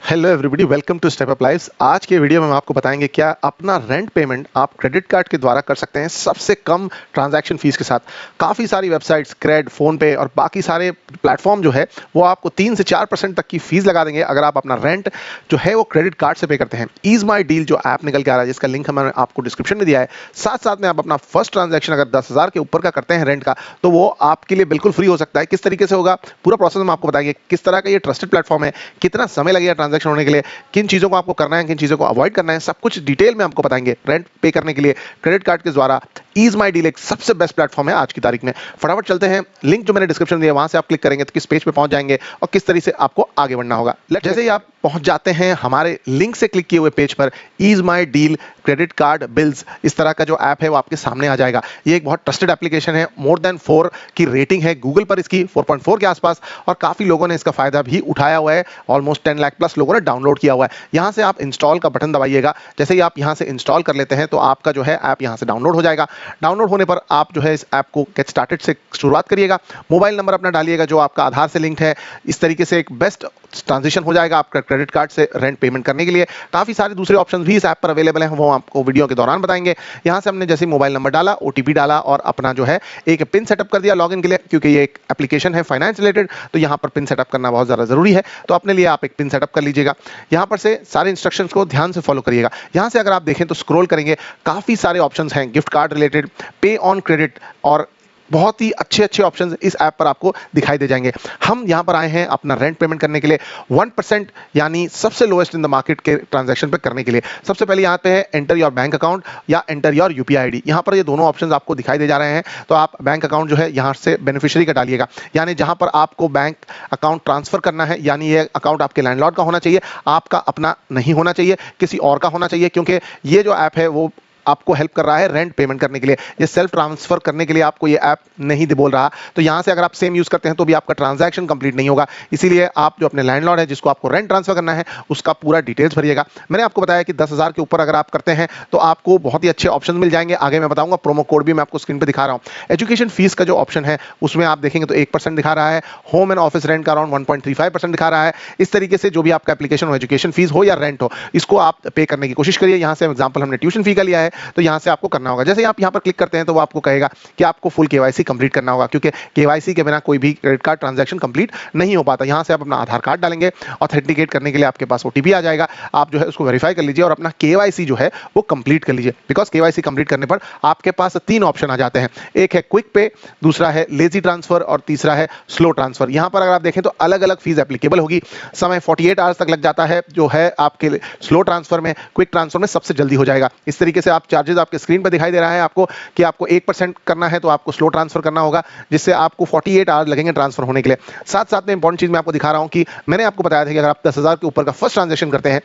Hello everybody, welcome to step up lives. आज के video में हम आपको बताएंगे क्या अपना रेंट पेमेंट आप क्रेडिट कार्ड के द्वारा कर सकते हैं सबसे कम ट्रांजैक्शन फीस के साथ। काफ़ी सारी वेबसाइट्स, क्रेड, फोन पे और बाकी सारे प्लेटफॉर्म जो है वो आपको 3 से 4% तक की फीस लगा देंगे अगर आप अपना रेंट जो है वो क्रेडिट कार्ड से पे करते हैं। ईज माई डील जो ऐप निकल के आ रहा है, जिसका लिंक मैंने आपको डिस्क्रिप्शन में दिया है, साथ साथ में आप अपना फर्स्ट ट्रांजैक्शन अगर 10,000 के ऊपर का करते हैं रेंट का, तो वो आपके लिए बिल्कुल फ्री हो सकता है। किस तरीके से होगा पूरा प्रोसेस हम आपको बताएंगे। किस तरह का ये ट्रस्टेड प्लेटफॉर्म है, कितना समय लगेगा ट्रांजैक्शन होने के लिए, किन चीज़ों को आपको करना है, किन चीज़ों को अवॉइड करना है, सब कुछ डिटेल में आपको बताएंगे। रेंट पे करने के लिए क्रेडिट कार्ड के द्वारा ईज माई डील एक सबसे बेस्ट प्लेटफॉर्म है आज की तारीख में। फटाफट चलते हैं, लिंक जो मैंने डिस्क्रिप्शन दिया है वहां से आप क्लिक करेंगे तो किस पेज पे पहुंच जाएंगे और किस तरीके से आपको आगे बढ़ना होगा। जैसे ही आप पहुंच जाते हैं हमारे लिंक से क्लिक किए हुए पेज पर, ईज माई डील क्रेडिट कार्ड बिल्स इस तरह का जो ऐप है वो आपके सामने आ जाएगा। ये एक बहुत ट्रस्टेड एप्लीकेशन है, मोर देन 4 की रेटिंग है गूगल पर इसकी, 4.4 के आसपास, और काफी लोगों ने इसका फायदा भी उठाया हुआ है। ऑलमोस्ट 10 लाख प्लस लोगों ने डाउनलोड किया हुआ है। यहाँ से आप इंस्टॉल का बटन दबाइएगा। जैसे ही आप यहाँ से इंस्टॉल कर लेते हैं तो आपका जो है ऐप यहाँ से डाउनलोड हो जाएगा। डाउनलोड होने पर आप जो है इस ऐप को गेट स्टार्टेड से शुरुआत करिएगा। मोबाइल नंबर अपना डालिएगा जो आपका आधार से लिंक्ड है। इस तरीके से एक बेस्ट ट्रांजिशन हो जाएगा आपका क्रेडिट कार्ड से रेंट पेमेंट करने के लिए। काफी सारे दूसरे ऑप्शंस भी इस ऐप पर अवेलेबल हैं, वो आपको वीडियो के दौरान बताएंगे। यहां से हमने जैसे मोबाइल नंबर डाला, ओटीपी डाला और अपना जो है एक पिन सेटअप कर दिया लॉगिन के लिए, क्योंकि ये एक एप्लीकेशन है फाइनेंस रिलेटेड, तो यहां पर पिन सेटअप करना बहुत ज्यादा जरूरी है। तो अपने लिए आप एक पिन सेटअप कर लीजिएगा। यहां पर से सारे इंस्ट्रक्शंस को ध्यान से फॉलो करिएगा। यहां से अगर आप देखें तो स्क्रॉल करेंगे, काफी सारे ऑप्शंस हैं गिफ्ट कार्ड रिलेटेड, पे ऑन क्रेडिट, और बहुत ही अच्छे अच्छे ऑप्शंस इस ऐप पर आपको दिखाई दे जाएंगे। हम यहां पर आए हैं अपना रेंट पेमेंट करने के लिए 1% यानी सबसे लोएस्ट इन द मार्केट के ट्रांजैक्शन पे करने के लिए। सबसे पहले यहां पे है एंटर योर बैंक अकाउंट या एंटर योर यूपीआई आईडी। यहां पर ये दोनों ऑप्शंस आपको दिखाई दे जा रहे हैं। तो आप बैंक अकाउंट जो है यहां से बेनिफिशियरी का डालिएगा, यानी जहां पर आपको बैंक अकाउंट ट्रांसफर करना है, यानी ये अकाउंट आपके लैंडलॉर्ड का होना चाहिए, आपका अपना नहीं होना चाहिए, किसी और का होना चाहिए, क्योंकि ये जो ऐप है वो आपको हेल्प कर रहा है रेंट पेमेंट करने के लिए। ये सेल्फ ट्रांसफर करने के लिए आपको ये ऐप नहीं बोल रहा। तो यहां से अगर आप सेम यूज करते हैं तो भी आपका ट्रांजैक्शन कंप्लीट नहीं होगा। इसीलिए आप जो अपने लैंडलॉर्ड है जिसको आपको रेंट ट्रांसफर करना है उसका पूरा डिटेल्स भरिएगा। मैंने आपको बताया कि 10,000 के ऊपर अगर आप करते हैं तो आपको बहुत ही अच्छे ऑप्शन मिल जाएंगे। आगे मैं बताऊंगा, प्रोमो कोड भी मैं आपको स्क्रीन पर दिखा रहा हूं। एजुकेशन फीस का जो ऑप्शन है उसमें आप देखेंगे तो 1% दिखा रहा है। होम एंड ऑफिस रेंट का अराउंड 1.35% दिखा रहा है। इस तरीके से जो भी आपका एप्लीकेशन हो, एजुकेशन फीस हो या रेंट हो, इसको आप पे करने की कोशिश करिए। यहां से एग्जाम्पल हमने ट्यूशन फी का लिया है, तो यहां से आपको करना होगा। जैसे आप यहां पर क्लिक करते हैं तो वो आपको कहेगा कि आपको फुल केवाईसी कंप्लीट करना होगा, क्योंकि केवाईसी के बिना कोई भी क्रेडिट कार्ड ट्रांजैक्शन कंप्लीट नहीं हो पाता। यहां से आप अपना आधार कार्ड डालेंगे, ऑथेंटिकेट करने के लिए आपके पास ओटीपी आ जाएगा। आप जो है उसको वेरीफाई कर लीजिए और अपना केवाईसी जो है वो कंप्लीट कर लीजिए। बिकॉज केवाईसी कंप्लीट करने पर आपके पास 3 ऑप्शन आ जाते हैं। एक है क्विक पे, दूसरा है लेजी ट्रांसफर और तीसरा है स्लो ट्रांसफर। यहां पर अगर आप देखें तो अलग अलग फीस एप्लीकेबल होगी। समय 48 आवर्स तक लग जाता है जो है आपके स्लो ट्रांसफर में। क्विक ट्रांसफर में सबसे जल्दी हो जाएगा। इस तरीके से आप चार्जेस आपके स्क्रीन पर दिखाई दे रहा है आपको कि आपको 1% करना है तो आपको स्लो ट्रांसफर करना होगा, जिससे आपको 48 आवर्स लगेंगे ट्रांसफर होने के लिए। साथ साथ में इंपॉर्टेंट चीज मैं आपको दिखा रहा हूं कि मैंने आपको बताया था कि अगर आप 10,000 के ऊपर का फर्स्ट ट्रांजैक्शन करते हैं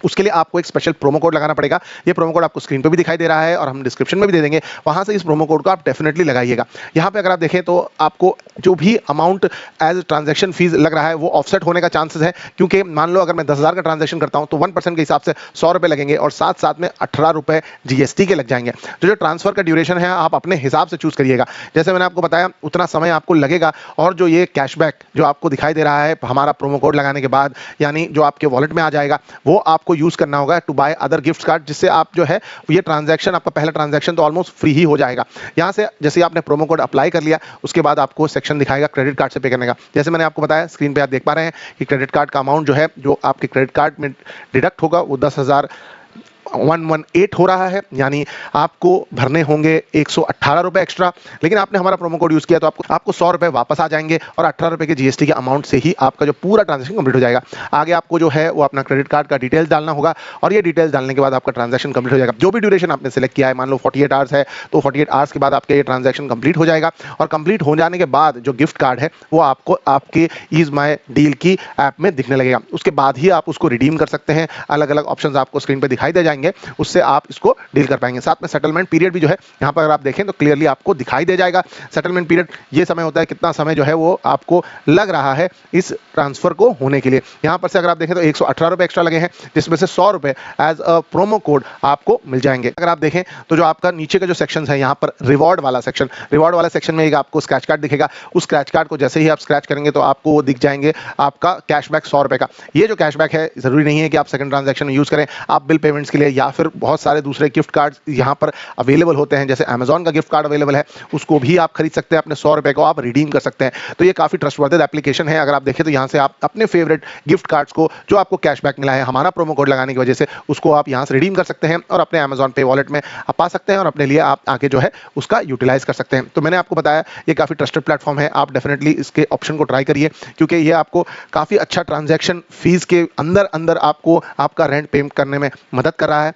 उसके लिए आपको एक स्पेशल प्रोमो कोड लगाना पड़ेगा। ये प्रोमो कोड आपको स्क्रीन पे भी दिखाई दे रहा है और हम डिस्क्रिप्शन में भी दे देंगे। वहां से इस प्रोमो कोड को आप डेफिनेटली लगाइएगा। यहां पे अगर आप देखें तो आपको जो भी अमाउंट एज ट्रांजैक्शन फीस लग रहा है वो ऑफसेट होने का चांसेस है, क्योंकि मान लो अगर मैं 10,000 का ट्रांजैक्शन करता हूं तो 1% के हिसाब से 100 रुपए लगेंगे और साथ साथ में 18 रुपए जीएसटी के लग जाएंगे। तो जो ट्रांसफर का ड्यूरेशन है आप अपने हिसाब से चूज करिएगा। जैसे मैंने आपको बताया उतना समय आपको लगेगा। और जो ये कैशबैक जो आपको दिखाई दे रहा है हमारा प्रोमो कोड लगाने के बाद, यानी जो आपके वॉलेट में आ जाएगा, वो आपको यूज करना होगा to buy other gift card, जिससे आप जो है ये ट्रांजैक्शन, आपका पहला ट्रांजैक्शन तो ऑलमोस्ट फ्री ही हो जाएगा। यहां से जैसे आपने प्रोमो कोड अप्लाई कर लिया उसके बाद आपको सेक्शन दिखाएगा क्रेडिट कार्ड से पे करने का। जैसे मैंने आपको बताया स्क्रीन पे आप देख पा रहे हैं कि क्रेडिट कार्ड का अमाउंट जो है जो आपके क्रेडिट कार्ड में डिडक्ट होगा वो 10,118 हो रहा है, यानी आपको भरने होंगे 118 रुपए एक्स्ट्रा। लेकिन आपने हमारा प्रोमो कोड यूज किया तो आपको 100 रुपए वापस आ जाएंगे और 18 रुपए के जीएसटी के अमाउंट से ही आपका जो पूरा ट्रांजैक्शन कंप्लीट हो जाएगा। आगे आपको जो है वो अपना क्रेडिट कार्ड का डिटेल्स डालना होगा और ये डिटेल्स डालने के बाद आपका ट्रांजैक्शन कंप्लीट हो जाएगा। जो भी ड्यूरेशन आपने सेलेक्ट किया है, मान लो 48 आवर्स है तो 48 आवर्स के बाद आपका ये ट्रांजैक्शन कंप्लीट हो जाएगा। और कंप्लीट हो जाने के बाद जो गिफ्ट कार्ड है वो आपको आपके ईज माई डील की ऐप में दिखने लगेगा। उसके बाद ही आप उसको रिडीम कर सकते हैं। अलग अलग ऑप्शन आपको स्क्रीन पर दिखाई दे जाएंगे। पाएंगे उससे आप इसको डील कर पाएंगे। साथ में सेटलमेंट पीरियड भी जो है यहाँ पर अगर आप देखें तो क्लियरली आपको दिखाई दे जाएगा। सेटलमेंट पीरियड ये समय होता है कितना समय जो है वो आपको लग रहा है इस ट्रांसफर को होने के लिए। यहाँ पर से अगर आप देखें तो 118 रुपए एक्स्ट्रा लगे हैं, जिसमें से 100 रुपए एज अ प्रोमो कोड आपको मिल जाएंगे। अगर आप देखें तो जो आपका नीचे का जो सेक्शन है यहाँ पर रिवॉर्ड वाला सेक्शन में एक आपको स्क्रैच कार्ड दिखेगा। उस स्क्रैच कार्ड को जैसे ही आप स्क्रैच करेंगे तो आपको वो दिख जाएंगे आपका कैशबैक 100 रुपए का। ये जो कैशबैक है जरूरी नहीं है कि आप सेकंड ट्रांजैक्शन में यूज करें, आप बिल पेमेंट्स के लिए या फिर बहुत सारे दूसरे गिफ्ट कार्ड यहाँ पर अवेलेबल होते हैं, जैसे अमेजॉन का गिफ्ट कार्ड अवेलेबल है, उसको भी आप खरीद सकते हैं, अपने 100 रुपए को आप रिडीम कर सकते हैं। तो ये काफी ट्रस्टवर्दी एप्लीकेशन है। अगर आप देखें तो यहाँ से आप अपने फेवरेट गिफ्ट कार्ड्स को जो आपको कैशबैक मिला है हमारा प्रोमो कोड लगाने की वजह से, उसको आप यहाँ से रिडीम कर सकते हैं और अपने अमेजॉन पे वॉलेट में आप पा सकते हैं और अपने लिए आप आगे जो है उसका यूटिलाइज कर सकते हैं। तो मैंने आपको बताया ये काफी ट्रस्टेड प्लेटफॉर्म है, आप डेफिनेटली इसके ऑप्शन को ट्राई करिए, क्योंकि ये आपको काफी अच्छा ट्रांजैक्शन फीस के अंदर अंदर आपको आपका रेंट पेमेंट करने में मदद कर रहा है।